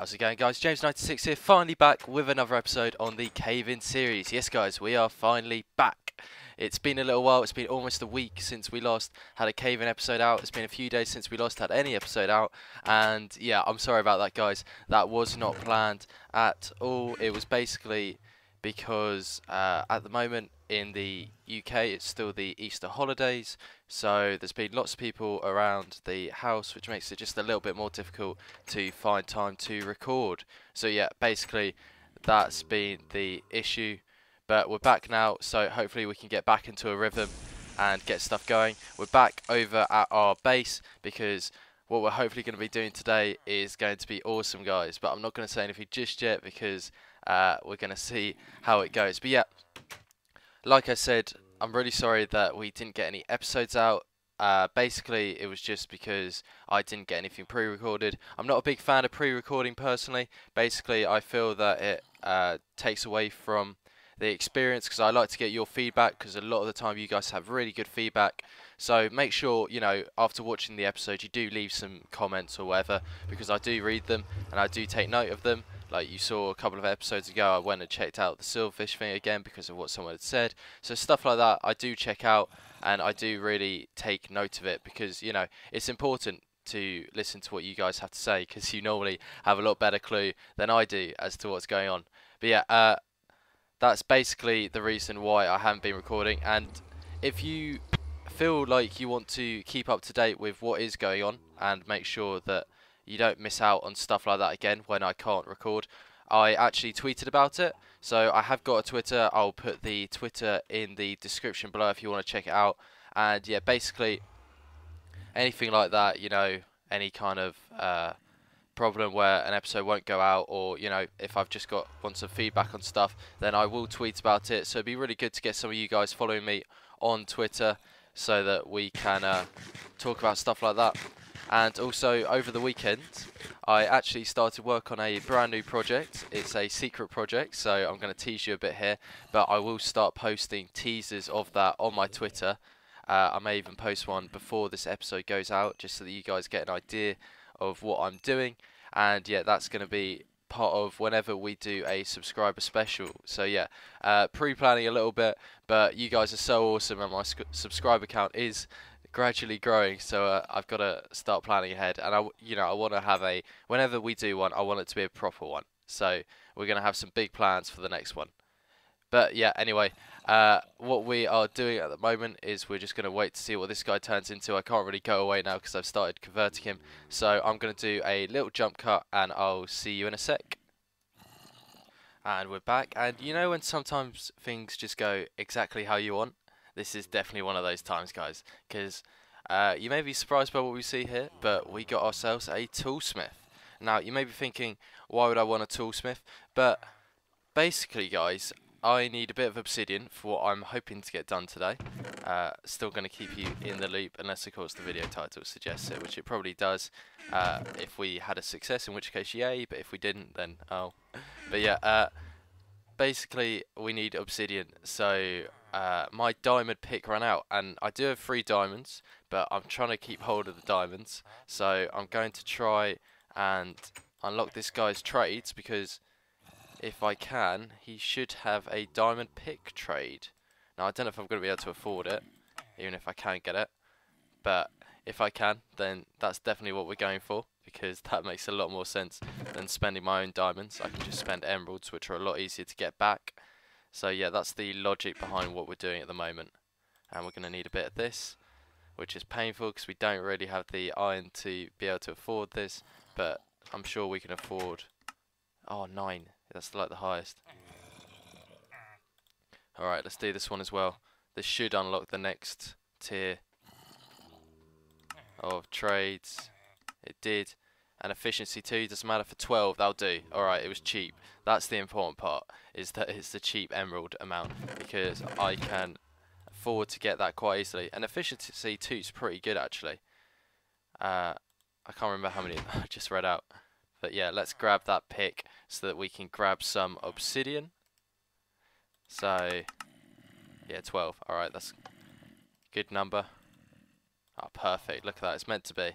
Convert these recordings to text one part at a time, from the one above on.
How's it going, guys? James96 here, finally back with another episode on the Cave-In series. Yes, guys, we are finally back. It's been a little while. It's been almost a week since we last had a Cave-In episode out. It's been a few days since we last had any episode out. And yeah, I'm sorry about that, guys. That was not planned at all. It was basically because at the moment in the UK it's still the Easter holidays, so there's been lots of people around the house, which makes it just a little bit more difficult to find time to record. So yeah, basically that's been the issue, but we're back now, so hopefully we can get back into a rhythm and get stuff going. We're back over at our base because what we're hopefully going to be doing today is going to be awesome, guys, but I'm not going to say anything just yet because we're going to see how it goes. But yeah, like I said, I'm really sorry that we didn't get any episodes out. Basically, it was just because I didn't get anything pre-recorded. I'm not a big fan of pre-recording personally. Basically, I feel that it takes away from the experience, because I like to get your feedback, because a lot of the time you guys have really good feedback. So make sure, you know, after watching the episode, you do leave some comments or whatever, because I do read them and I do take note of them. Like you saw a couple of episodes ago, I went and checked out the silverfish thing again because of what someone had said. So stuff like that I do check out, and I do really take note of it, because, you know, it's important to listen to what you guys have to say, because you normally have a lot better clue than I do as to what's going on. But yeah, that's basically the reason why I haven't been recording. And if you feel like you want to keep up to date with what is going on and make sure that you don't miss out on stuff like that again when I can't record, I actually tweeted about it. So I have got a Twitter. I'll put the Twitter in the description below if you want to check it out. And yeah, basically anything like that, you know, any kind of problem where an episode won't go out, or, you know, if I've just want some feedback on stuff, then I will tweet about it. So it'd be really good to get some of you guys following me on Twitter so that we can talk about stuff like that. And also over the weekend I actually started work on a brand new project. It's a secret project, so I'm going to tease you a bit here, but I will start posting teasers of that on my Twitter. I may even post one before this episode goes out, just so that you guys get an idea of what I'm doing. And yeah, that's going to be part of whenever we do a subscriber special. So yeah, pre-planning a little bit, but you guys are so awesome and my subscriber count is gradually growing, so I've got to start planning ahead. And I want to have whenever we do one, I want it to be a proper one. So we're going to have some big plans for the next one. But yeah, anyway, what we are doing at the moment is we're just going to wait to see what this guy turns into. I can't really go away now because I've started converting him. So I'm going to do a little jump cut and I'll see you in a sec. And we're back. And you know when sometimes things just go exactly how you want? This is definitely one of those times, guys. Because you may be surprised by what we see here, but we got ourselves a toolsmith. Now, you may be thinking, why would I want a toolsmith? But basically, guys, I need a bit of obsidian for what I'm hoping to get done today. Still going to keep you in the loop, unless, of course, the video title suggests it, which it probably does. If we had a success, in which case, yay. But if we didn't, then oh. But yeah, basically, we need obsidian. So my diamond pick ran out, and I do have 3 diamonds, but I'm trying to keep hold of the diamonds. So I'm going to try and unlock this guy's trades, because if I can, he should have a diamond pick trade. Now, I don't know if I'm going to be able to afford it, even if I can get it. But if I can, then that's definitely what we're going for, because that makes a lot more sense than spending my own diamonds. I can just spend emeralds, which are a lot easier to get back. So yeah, that's the logic behind what we're doing at the moment. And we're going to need a bit of this, which is painful because we don't really have the iron to be able to afford this. But I'm sure we can afford... Oh, 9. That's like the highest. Alright, let's do this one as well. This should unlock the next tier of trades. It did. And efficiency 2, doesn't matter, for 12, that'll do. Alright, it was cheap. That's the important part, is that it's the cheap emerald amount, because I can afford to get that quite easily. And efficiency 2 is pretty good, actually. I can't remember how many I just read out. But yeah, let's grab that pick so that we can grab some obsidian. So, yeah, 12. Alright, that's a good number. Oh, perfect. Look at that. It's meant to be.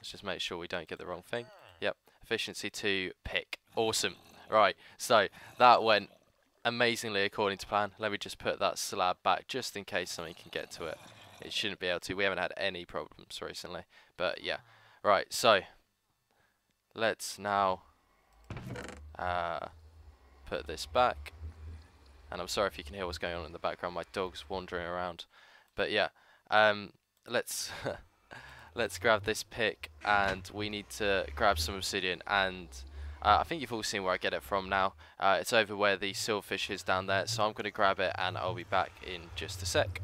Let's Let's just make sure we don't get the wrong thing. Yep, efficiency 2 pick. Awesome. Right, so that went amazingly according to plan. Let me just put that slab back just in case something can get to it. It shouldn't be able to. We haven't had any problems recently. But yeah. Right, so let's now put this back. And I'm sorry if you can hear what's going on in the background. My dog's wandering around. But yeah, let's let's grab this pick, and we need to grab some obsidian. And I think you've all seen where I get it from now. It's over where the silverfish is down there. So I'm going to grab it, and I'll be back in just a sec.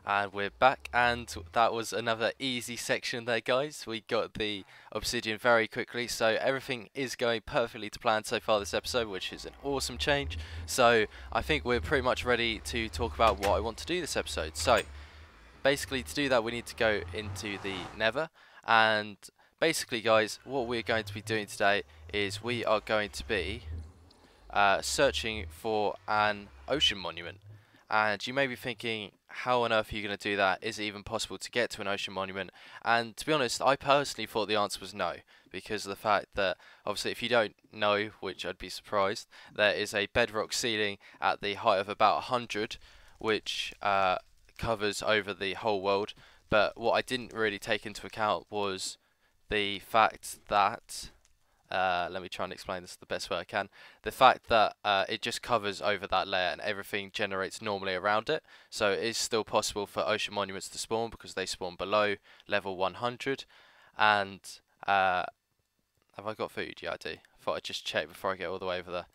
And we're back, and that was another easy section there, guys. We got the obsidian very quickly, so everything is going perfectly to plan so far this episode, which is an awesome change. So I think we're pretty much ready to talk about what I want to do this episode. So basically, to do that, we need to go into the Nether, and basically, guys, what we're going to be doing today is we are going to be searching for an ocean monument. And you may be thinking, how on earth are you going to do that? Is it even possible to get to an ocean monument? And to be honest, I personally thought the answer was no, because of the fact that, obviously, if you don't know, which I'd be surprised, there is a bedrock ceiling at the height of about 100, which covers over the whole world. But what I didn't really take into account was the fact that let me try and explain this the best way I can. The fact that it just covers over that layer and everything generates normally around it. So it is still possible for ocean monuments to spawn because they spawn below level 100. And have I got food? Yeah, I do. I thought I'd just check before I get all the way over there.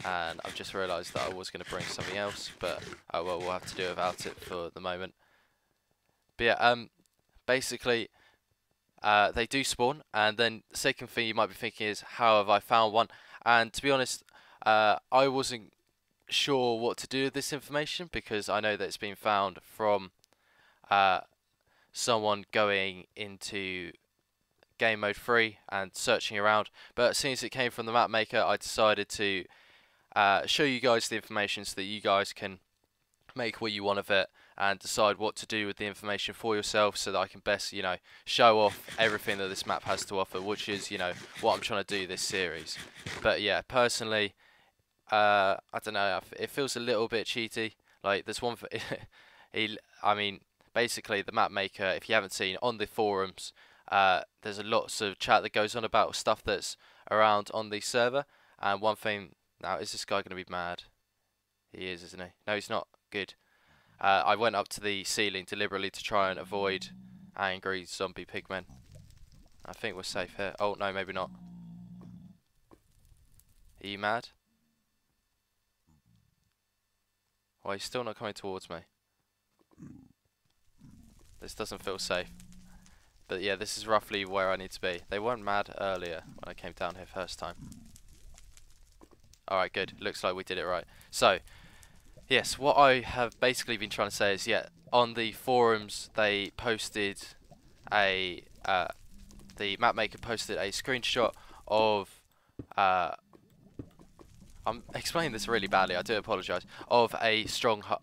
And I've just realised that I was going to bring something else, but oh well, we'll have to do without it for the moment. But yeah, basically, they do spawn, and then the second thing you might be thinking is, how have I found one? And to be honest, I wasn't sure what to do with this information, because I know that it's been found from someone going into game mode 3 and searching around. But as soon as it came from the map maker, I decided to show you guys the information so that you guys can make what you want of it and decide what to do with the information for yourself, so that I can best, you know, show off everything that this map has to offer, which is, you know, what I'm trying to do this series. But yeah, personally, I don't know, it feels a little bit cheaty. Like, there's one for I mean, basically the map maker, if you haven't seen on the forums, there's a lots of chat that goes on about stuff that's around on the server. And one thing, now, is this guy going to be mad? He is, isn't he? No, he's not. Good. I went up to the ceiling deliberately to try and avoid angry zombie pigmen. I think we're safe here. Oh, no, maybe not. Are you mad? Well, he's still not coming towards me. This doesn't feel safe. But yeah, this is roughly where I need to be. They weren't mad earlier when I came down here first time. Alright, good. Looks like we did it right. So, yes, what I have basically been trying to say is, yeah, on the forums they posted a, the map maker posted a screenshot of, I'm explaining this really badly, I do apologise, of a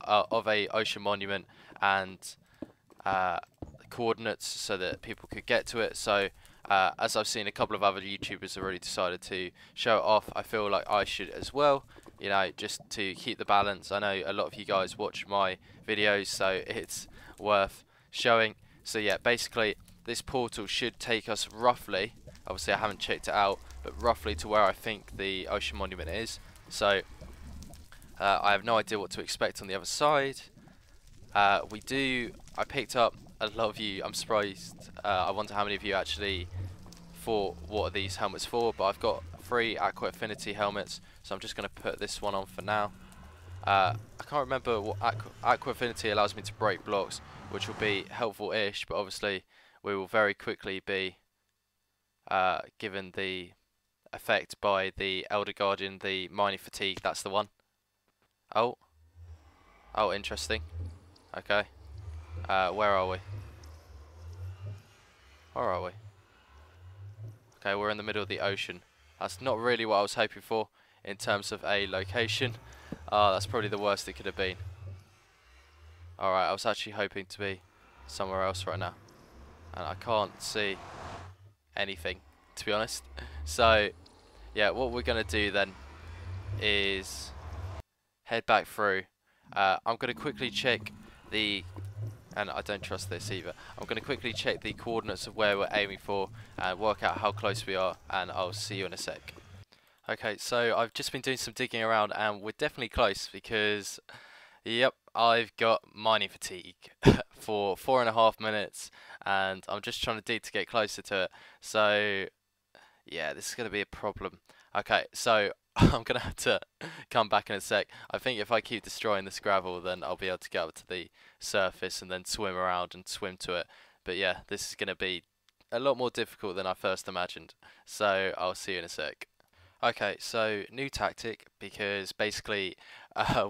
of a ocean monument and coordinates so that people could get to it. So as I've seen a couple of other YouTubers have already decided to show it off, I feel like I should as well, you know, just to keep the balance. I know a lot of you guys watch my videos, so it's worth showing. So yeah, basically this portal should take us roughly, obviously I haven't checked it out, but roughly to where I think the ocean monument is. So I have no idea what to expect on the other side. I picked up a lot of you, I'm surprised, I wonder how many of you actually thought what are these helmets for, but I've got 3 Aqua Affinity helmets, so I'm just going to put this one on for now. I can't remember what Aqua Affinity allows me to break blocks, which will be helpful-ish, but obviously we will very quickly be given the effect by the Elder Guardian, the Mining Fatigue. That's the one. Oh, interesting. Okay, where are we? Where are we? Okay, we're in the middle of the ocean. That's not really what I was hoping for in terms of a location. That's probably the worst it could have been. Alright, I was actually hoping to be somewhere else right now. And I can't see anything, to be honest. So yeah, what we're gonna do then is head back through. I'm gonna quickly check the, and I don't trust this either. I'm gonna quickly check the coordinates of where we're aiming for and work out how close we are, and I'll see you in a sec. Okay, so I've just been doing some digging around and we're definitely close because, yep, I've got mining fatigue for 4.5 minutes and I'm just trying to dig to get closer to it. So, yeah, this is going to be a problem. Okay, so I'm going to have to come back in a sec. I think if I keep destroying this gravel, then I'll be able to get up to the surface and then swim around and swim to it. But yeah, this is going to be a lot more difficult than I first imagined. So, I'll see you in a sec. Okay, so new tactic, because basically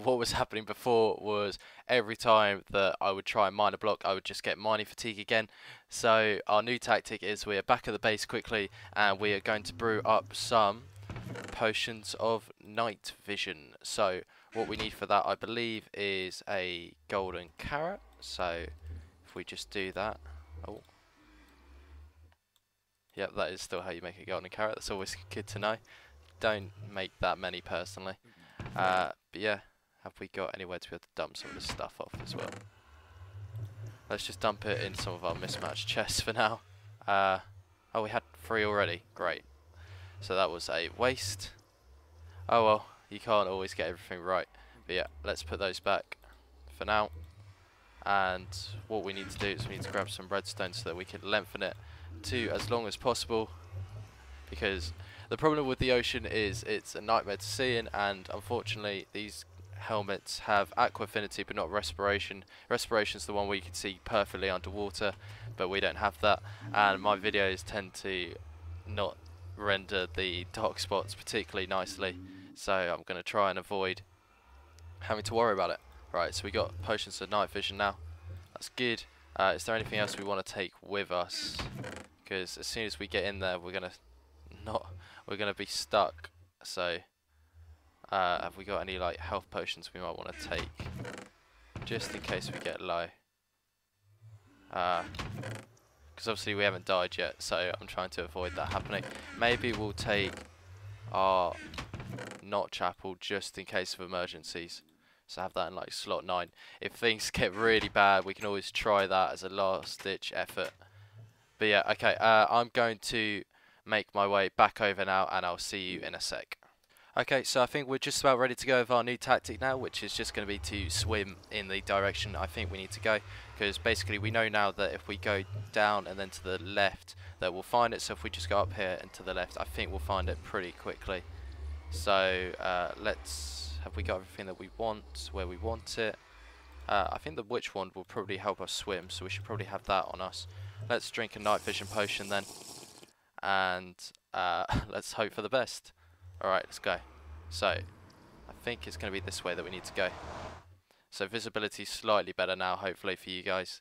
what was happening before was every time that I would try and mine a block, I would just get mining fatigue again. So our new tactic is we are back at the base quickly and we are going to brew up some potions of night vision. So what we need for that, I believe, is a golden carrot. So if we just do that. Oh. Yep, that is still how you make a golden carrot. That's always good to know. Don't make that many personally. But yeah, have we got anywhere to be able to dump some of this stuff off as well? Let's just dump it in some of our mismatched chests for now. Oh, we had 3 already. Great. So that was a waste. Oh well, you can't always get everything right. But yeah, let's put those back for now. And what we need to do is we need to grab some redstone so that we can lengthen it to as long as possible. Because the problem with the ocean is it's a nightmare to see in, and unfortunately these helmets have aqua affinity but not respiration. Respiration's the one where you can see perfectly underwater, but we don't have that, and my videos tend to not render the dark spots particularly nicely, so I'm going to try and avoid having to worry about it. Right, so we got potions of night vision now. That's good. Is there anything else we want to take with us? Because as soon as we get in there, we're going to be stuck. So have we got any like health potions we might want to take just in case we get low? Because obviously we haven't died yet, so I'm trying to avoid that happening. Maybe we'll take our notch apple just in case of emergencies, so have that in like slot 9. If things get really bad, we can always try that as a last ditch effort. But yeah, okay, I'm going to make my way back over now and I'll see you in a sec. Okay, so I think we're just about ready to go with our new tactic now, which is just going to be to swim in the direction I think we need to go, because basically we know now that if we go down and then to the left that we'll find it. So if we just go up here and to the left, I think we'll find it pretty quickly. So have we got everything that we want where we want it? I think the witch wand will probably help us swim, so we should probably have that on us. Let's drink a night vision potion then, and let's hope for the best. Alright, let's go. So, I think it's going to be this way that we need to go. So visibility's slightly better now, hopefully for you guys,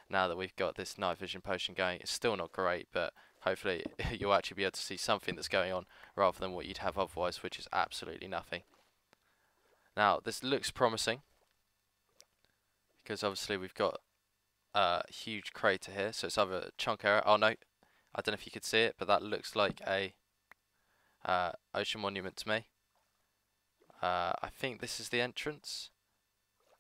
now that we've got this night vision potion going. It's still not great, but hopefully you'll actually be able to see something that's going on, rather than what you'd have otherwise, which is absolutely nothing. Now, this looks promising, because obviously we've got a huge crater here, so it's either a chunk area. Oh no, I don't know if you could see it, but that looks like a ocean monument to me. I think this is the entrance.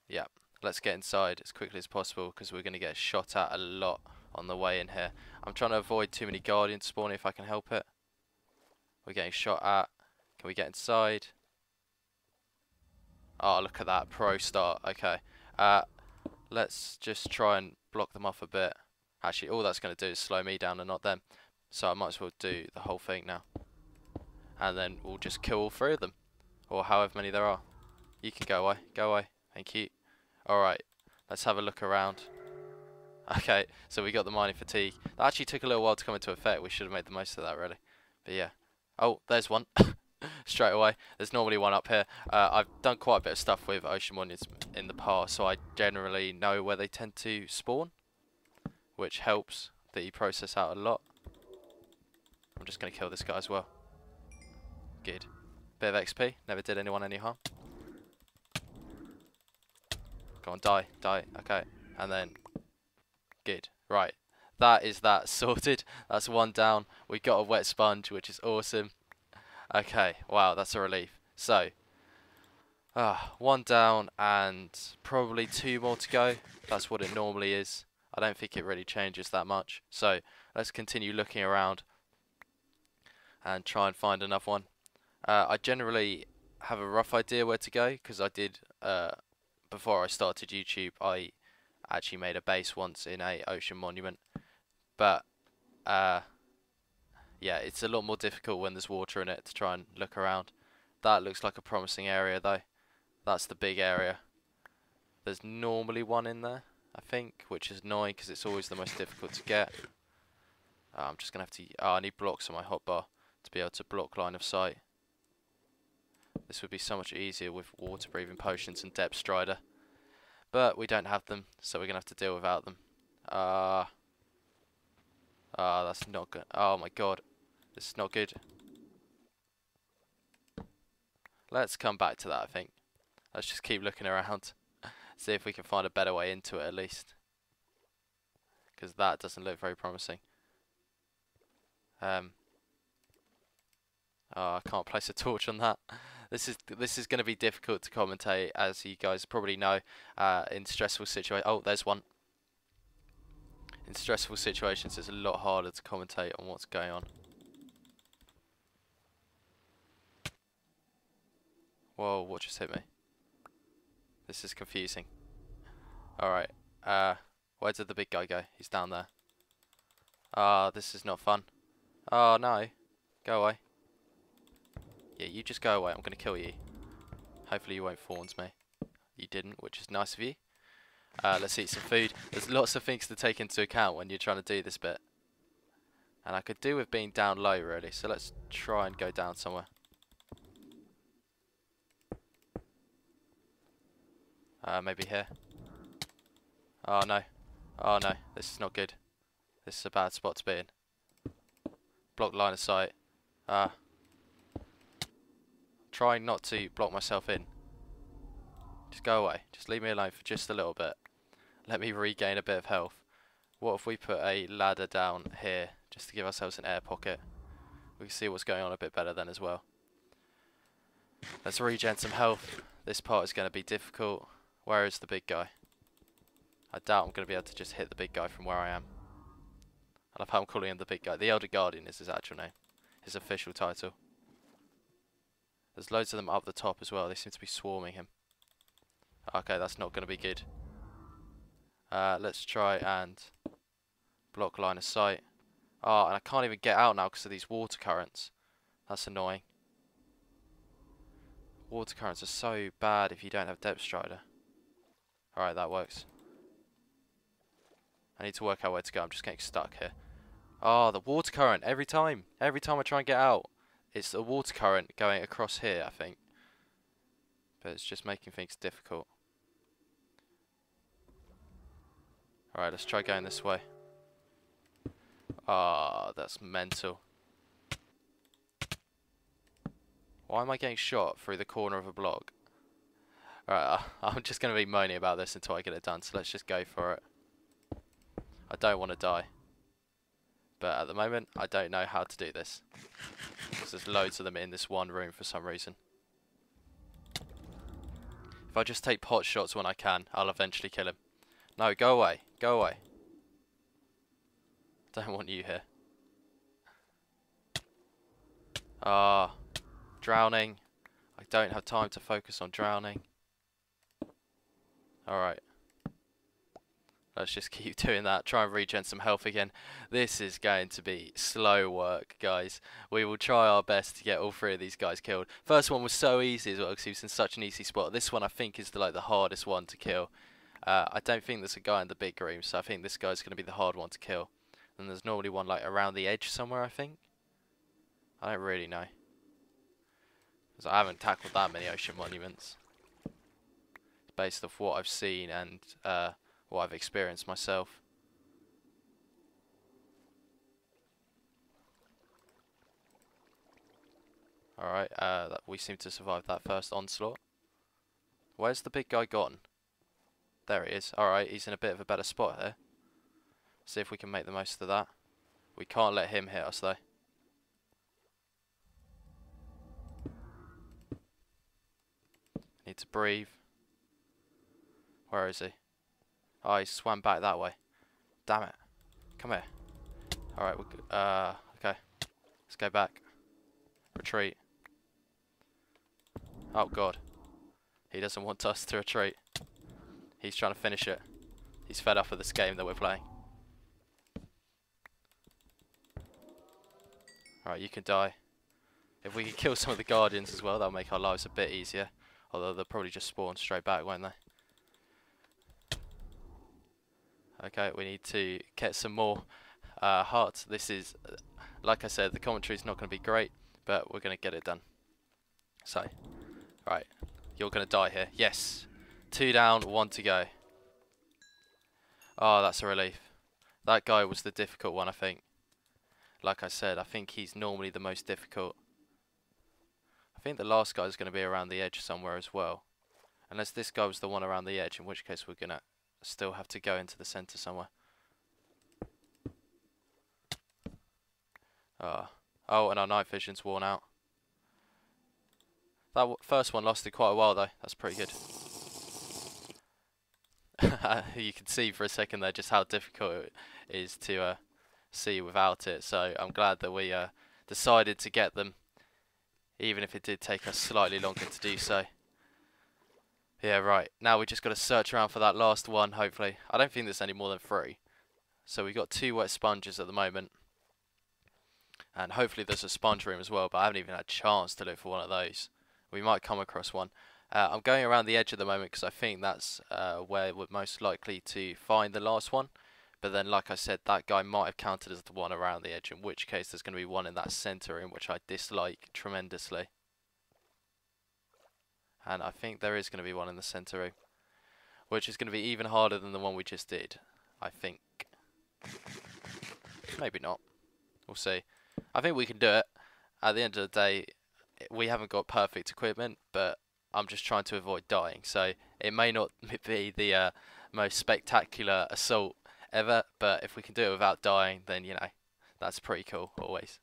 Yeah, let's get inside as quickly as possible because we're going to get shot at a lot on the way in here. I'm trying to avoid too many guardians spawning if I can help it. We're getting shot at. Can we get inside? Oh, look at that, pro start. Okay, let's just try and block them off a bit. Actually, all that's going to do is slow me down and not them, so I might as well do the whole thing now. And then we'll just kill all 3 of them, or however many there are. You can go away, thank you. Alright, let's have a look around. Okay, so we got the mining fatigue. That actually took a little while to come into effect. We should have made the most of that, really. But yeah. Oh, there's one. Straight away. There's normally one up here. I've done quite a bit of stuff with ocean monuments in the past, so I generally know where they tend to spawn, which helps the process out a lot. I'm just going to kill this guy as well. Good. Bit of XP. Never did anyone any harm. Go on, die. Okay. And then... Good. Right. that is that sorted. That's one down. We got a wet sponge, which is awesome. Okay, wow, that's a relief. So, one down and probably two more to go. That's what it normally is. I don't think it really changes that much. So, let's continue looking around and try and find another one. I generally have a rough idea where to go because I did, before I started YouTube, I actually made a base once in a ocean monument. But, yeah, it's a lot more difficult when there's water in it to try and look around. That looks like a promising area though. That's the big area. There's normally one in there, I think, which is annoying because it's always the most difficult to get. I'm just going to have to... I need blocks on my hotbar to be able to block line of sight. This would be so much easier with water breathing potions and depth strider. But we don't have them, so we're going to have to deal without them. That's not good. Oh my god. This is not good. Let's come back to that, I think. Let's just keep looking around. See if we can find a better way into it at least. Because that doesn't look very promising. Oh, I can't place a torch on that. This is going to be difficult to commentate, as you guys probably know, in stressful situations. Oh, there's one. In stressful situations, it's a lot harder to commentate on what's going on. Whoa, what just hit me? This is confusing. Alright, where did the big guy go? He's down there. This is not fun. Oh no, go away. Yeah, you just go away, I'm gonna kill you. Hopefully you won't fawns me. You didn't, which is nice of you. Let's eat some food. There's lots of things to take into account when you're trying to do this bit. And I could do with being down low really, so let's try and go down somewhere. Maybe here. Oh no. Oh no, this is not good. This is a bad spot to be in. Block line of sight. Trying not to block myself in. Just go away. Just leave me alone for just a little bit. Let me regain a bit of health. What if we put a ladder down here just to give ourselves an air pocket? We can see what's going on a bit better then as well. Let's regen some health. This part is going to be difficult. Where is the big guy? I doubt I'm going to be able to just hit the big guy from where I am. I love how I'm calling him the big guy. The Elder Guardian is his actual name. His official title. There's loads of them up the top as well. They seem to be swarming him. Okay, that's not going to be good. Let's try and block line of sight. Oh, and I can't even get out now because of these water currents. That's annoying. Water currents are so bad if you don't have depth strider. Alright, that works. I need to work out where to go. I'm just getting stuck here. Oh, the water current. Every time I try and get out, it's the water current going across here, I think. But it's just making things difficult. Alright, let's try going this way. Ah, that's mental. Why am I getting shot through the corner of a block? Alright, I'm just going to be moaning about this until I get it done, so let's just go for it. I don't want to die. But at the moment, I don't know how to do this. Because there's loads of them in this one room for some reason. If I just take pot shots when I can, I'll eventually kill him. No, go away. Go away. Don't want you here. Drowning. I don't have time to focus on drowning. Alright. Let's just keep doing that. Try and regen some health again. This is going to be slow work, guys. We will try our best to get all three of these guys killed. First one was so easy as well because he was in such an easy spot. This one I think is the hardest one to kill. I don't think there's a guy in the big room, so I think this guy's going to be the hard one to kill. And there's normally one like around the edge somewhere, I think. I don't really know. Because I haven't tackled that many ocean monuments. It's based off what I've seen and what I've experienced myself. Alright, we seem to survive that first onslaught. Where's the big guy gone? There he is. Alright, he's in a bit of a better spot here. See if we can make the most of that. We can't let him hit us though. Need to breathe. Where is he? Oh, he swam back that way. Damn it. Come here. Alright, okay. Let's go back. Retreat. Oh god. He doesn't want us to retreat. He's trying to finish it. He's fed up with this game that we're playing. Alright, you can die. If we could kill some of the guardians as well, that'll make our lives a bit easier. Although they'll probably just spawn straight back, won't they? Okay, we need to get some more hearts. This is, like I said, the commentary is not going to be great, but we're going to get it done. So, right, you're going to die here. Yes. 2 down, 1 to go. Oh, that's a relief. That guy was the difficult one, I think. Like I said, I think he's normally the most difficult. I think the last guy is going to be around the edge somewhere as well. Unless this guy was the one around the edge, in which case we're going to still have to go into the centre somewhere. Oh, and our night vision's worn out. That first one lasted quite a while though. That's pretty good. You can see for a second there just how difficult it is to see without it. So I'm glad that we decided to get them, even if it did take us slightly longer to do so. Yeah, right. Now we just got to search around for that last one, hopefully. I don't think there's any more than 3. So we've got 2 wet sponges at the moment. And hopefully there's a sponge room as well, but I haven't even had a chance to look for one of those. We might come across one. I'm going around the edge at the moment because I think that's where we're most likely to find the last one. But then, like I said, that guy might have counted as the one around the edge, in which case there's going to be one in that centre room, which I dislike tremendously. And I think there is going to be one in the centre room, which is going to be even harder than the one we just did, I think. Maybe not. We'll see. I think we can do it. At the end of the day, we haven't got perfect equipment, but I'm just trying to avoid dying. So it may not be the most spectacular assault ever, but if we can do it without dying, then, you know, that's pretty cool, always.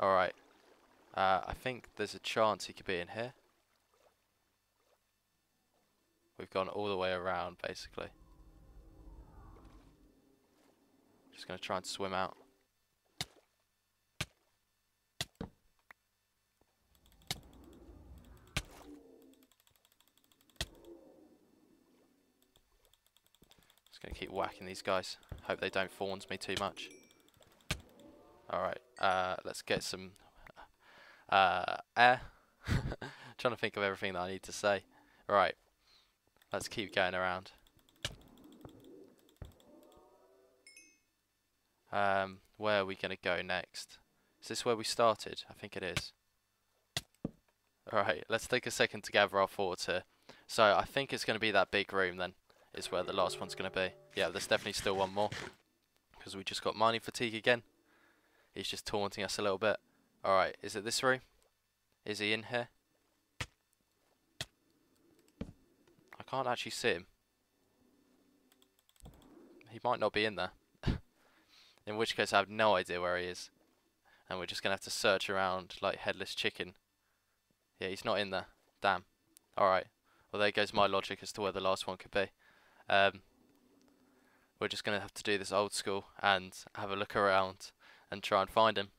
Alright. I think there's a chance he could be in here. We've gone all the way around, basically. Just going to try and swim out. Just going to keep whacking these guys. Hope they don't fawns me too much. Alright, let's get some air. Trying to think of everything that I need to say. Right, let's keep going around. Where are we going to go next? Is this where we started? I think it is. Alright, let's take a second to gather our thoughts here. So I think it's going to be that big room then, is where the last one's going to be. Yeah, there's definitely still one more, because we just got mining fatigue again. He's just taunting us a little bit. Alright, is it this room? Is he in here? I can't actually see him. He might not be in there. In which case I have no idea where he is. And we're just going to have to search around like headless chicken. Yeah, he's not in there. Damn. Alright. Well, there goes my logic as to where the last one could be. We're just going to have to do this old school and have a look around and try and find him.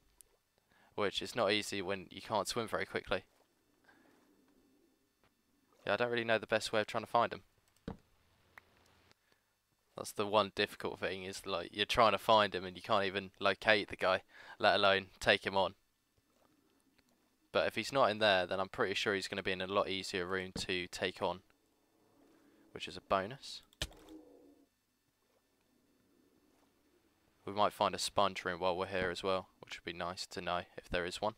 Which is not easy when you can't swim very quickly. Yeah, I don't really know the best way of trying to find him. That's the one difficult thing, is like you're trying to find him and you can't even locate the guy, let alone take him on. But if he's not in there, then I'm pretty sure he's going to be in a lot easier room to take on, which is a bonus. We might find a sponge room while we're here as well, which would be nice to know if there is one.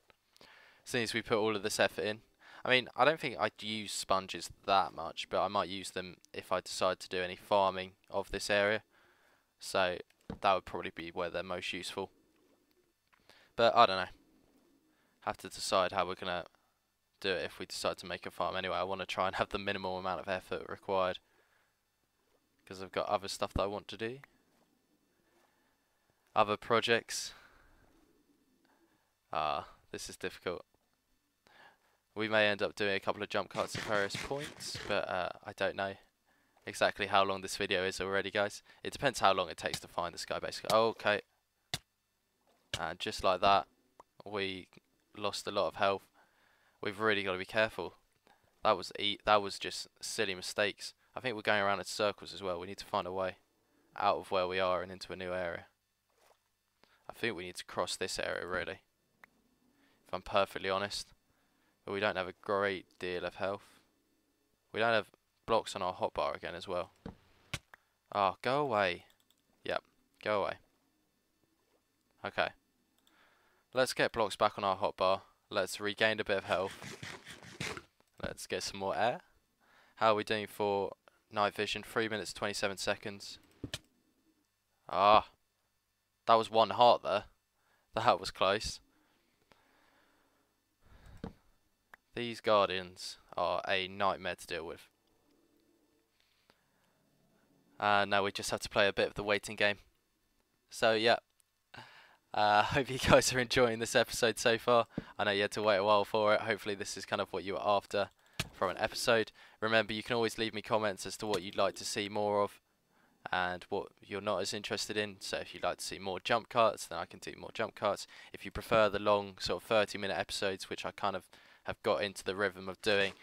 Seeing as we put all of this effort in. I mean, I don't think I'd use sponges that much, but I might use them if I decide to do any farming of this area. So that would probably be where they're most useful. But I don't know. Have to decide how we're going to do it if we decide to make a farm. Anyway, I want to try and have the minimal amount of effort required. because I've got other stuff that I want to do. Other projects. This is difficult. We may end up doing a couple of jump cuts at various points, but I don't know exactly how long this video is already, guys. It depends how long it takes to find this guy, basically. Oh, okay. And just like that, we lost a lot of health. We've really got to be careful. That was just silly mistakes. I think we're going around in circles as well. We need to find a way out of where we are and into a new area. I think we need to cross this area, really, if I'm perfectly honest. But we don't have a great deal of health. We don't have blocks on our hotbar again as well. Oh, go away. Yep, go away. Okay. Let's get blocks back on our hotbar. Let's regain a bit of health. Let's get some more air. How are we doing for night vision? 3 minutes 27 seconds. Ah, that was 1 heart there. That was close. These guardians are a nightmare to deal with. Now we just have to play a bit of the waiting game. So yeah, hope you guys are enjoying this episode so far. I know you had to wait a while for it. Hopefully this is kind of what you were after from an episode. Remember, you can always leave me comments as to what you'd like to see more of and what you're not as interested in. So if you'd like to see more jump cuts, then I can do more jump cuts. If you prefer the long sort of 30-minute episodes, which I kind of have got into the rhythm of doing,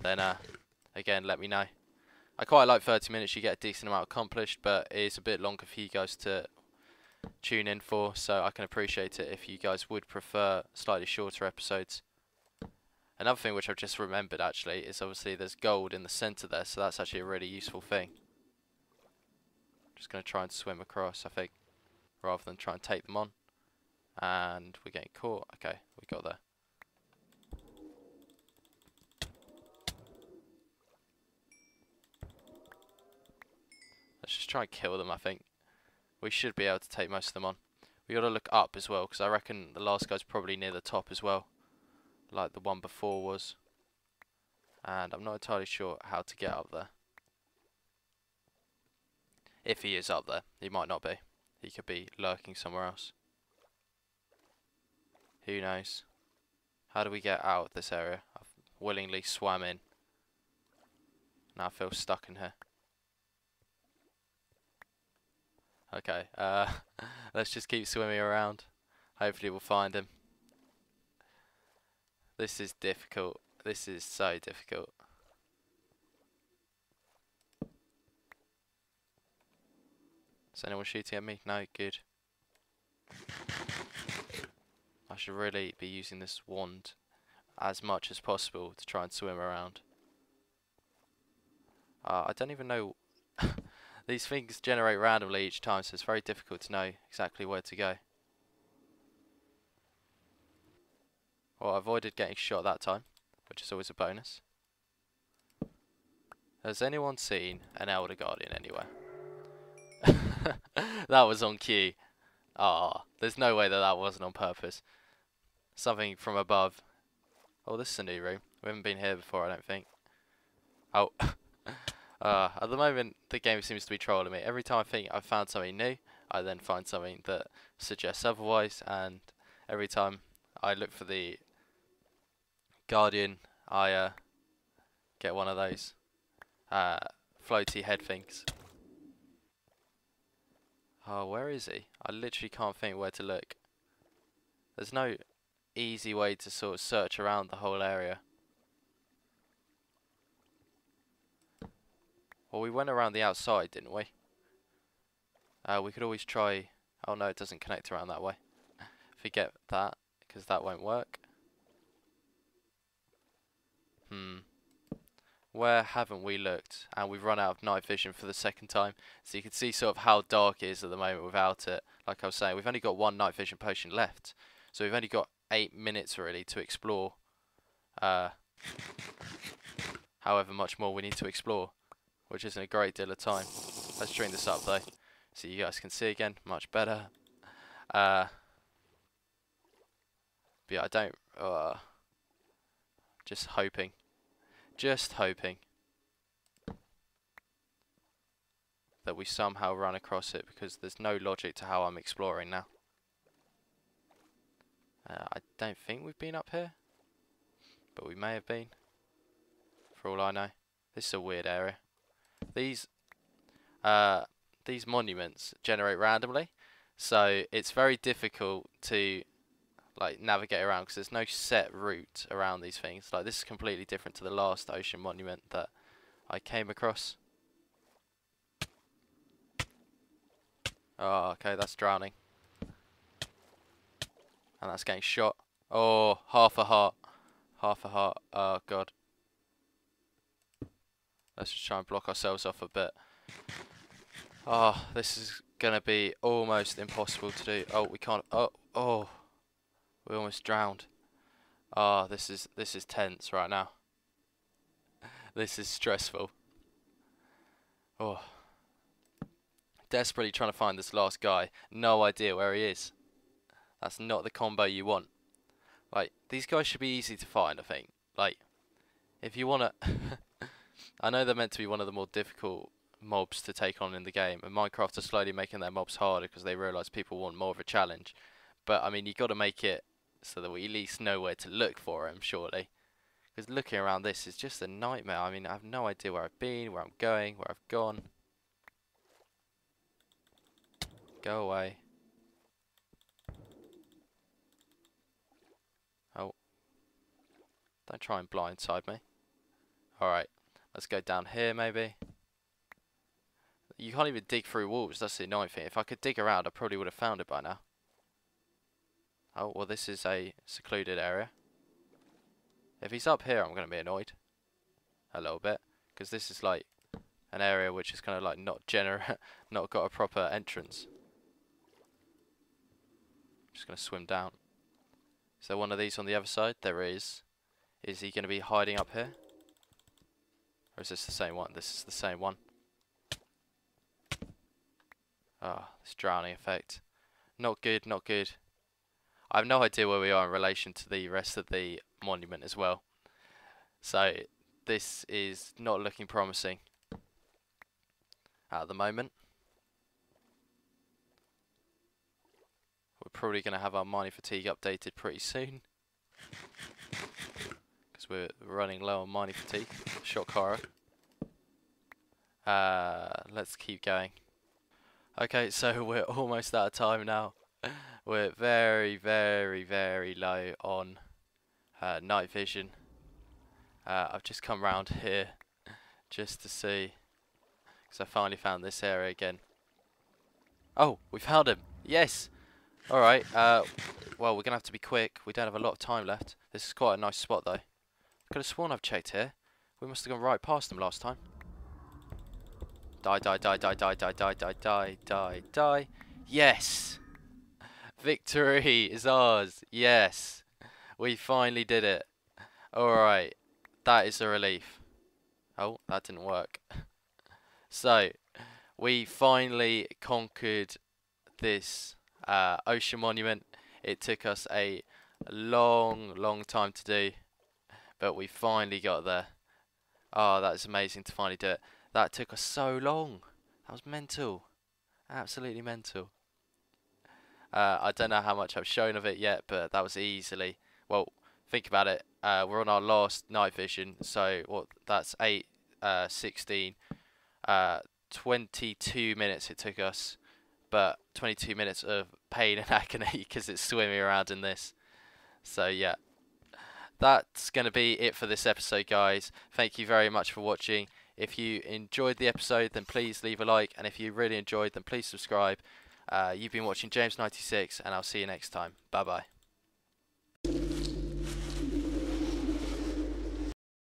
then again, let me know. I quite like 30 minutes. You get a decent amount accomplished, but it is a bit longer for you guys to tune in for, so I can appreciate it if you guys would prefer slightly shorter episodes. Another thing which I've just remembered actually is obviously there's gold in the center there, so that's actually a really useful thing. Just going to try and swim across, I think, rather than try and take them on. And we're getting caught. Okay, we got there. Let's just try and kill them, I think. We should be able to take most of them on. We got to look up as well, because I reckon the last guy's probably near the top as well, like the one before was. And I'm not entirely sure how to get up there. If he is up there, he might not be. He could be lurking somewhere else. Who knows? How do we get out of this area? I've willingly swam in. Now I feel stuck in here. Okay, let's just keep swimming around. Hopefully we'll find him. This is difficult. This is so difficult. Is anyone shooting at me? No, good. I should really be using this wand as much as possible to try and swim around. I don't even know. These things generate randomly each time, so it's very difficult to know exactly where to go. Well, I avoided getting shot that time, which is always a bonus. Has anyone seen an Elder Guardian anywhere? That was on cue. Ah, there's no way that that wasn't on purpose. Something from above. Oh, this is a new room. We haven't been here before, I don't think. Oh. At the moment, the game seems to be trolling me. Every time I think I've found something new, I then find something that suggests otherwise, and every time I look for the Guardian, I get one of those floaty head things. Oh, where is he? I literally can't think where to look. There's no easy way to sort of search around the whole area. Well, we went around the outside, didn't we? We could always try... Oh no, it doesn't connect around that way. Forget that, because that won't work. Where haven't we looked? And we've run out of night vision for the second time. So you can see sort of how dark it is at the moment without it. Like I was saying, we've only got 1 night vision potion left. So we've only got 8 minutes really to explore. However much more we need to explore, which isn't a great deal of time. Let's train this up though, so you guys can see again, much better. But yeah, I don't, just hoping that we somehow run across it, because there's no logic to how I'm exploring now. I don't think we've been up here, but we may have been, for all I know. This is a weird area. These monuments generate randomly, so it's very difficult to like navigate around because there's no set route around these things. Like, this is completely different to the last ocean monument that I came across. Oh, okay, that's drowning. And that's getting shot. Oh, half a heart. Half a heart. Oh, God. Let's just try and block ourselves off a bit. Oh, this is going to be almost impossible to do. Oh, we can't. Oh. We almost drowned. Oh, this is tense right now. This is stressful. Oh. Desperately trying to find this last guy. No idea where he is. That's not the combo you want. Like, these guys should be easy to find, I think. Like, if you want to... I know they're meant to be one of the more difficult mobs to take on in the game, and Minecraft are slowly making their mobs harder because they realise people want more of a challenge. But, I mean, you got to make it so that we at least know where to look for him, surely. Because looking around this is just a nightmare. I mean, I have no idea where I've been, where I'm going, where I've gone. Go away. Oh. Don't try and blindside me. Alright. Let's go down here, maybe. You can't even dig through walls. That's the annoying thing. If I could dig around, I probably would have found it by now. Oh, well, this is a secluded area. If he's up here, I'm going to be annoyed. A little bit. Because this is, like, an area which is kind of, like, not got a proper entrance. Just going to swim down. Is there one of these on the other side? There is. Is he going to be hiding up here? Or is this the same one? This is the same one. Ah, this drowning effect. Not good, not good. I have no idea where we are in relation to the rest of the monument as well. So, this is not looking promising at the moment. We're probably going to have our mining fatigue updated pretty soon. Because we're running low on mining fatigue. Shock horror. Let's keep going. Okay, so we're almost out of time now. We're very, very, very low on night vision. I've just come round here just to see, because I finally found this area again. Oh, we found him! Yes! Alright, well, we're going to have to be quick. We don't have a lot of time left. This is quite a nice spot, though. Could have sworn I've checked here. We must have gone right past them last time. Die, die, die, die, die, die, die, die, die, die, die. Yes! Victory is ours. Yes. We finally did it. Alright. That is a relief. Oh, that didn't work. So, we finally conquered this ocean monument. It took us a long, long time to do, but we finally got there. Oh, that is amazing to finally do it. That took us so long. That was mental. Absolutely mental. I don't know how much I've shown of it yet, but that was easily... Well, think about it. We're on our last night vision, so what? That's 8, 16, 22 minutes it took us, but 22 minutes of pain and agony because it's swimming around in this. So yeah, that's going to be it for this episode, guys. Thank you very much for watching. If you enjoyed the episode, then please leave a like, and if you really enjoyed, then please subscribe. You've been watching James96, and I'll see you next time. Bye bye.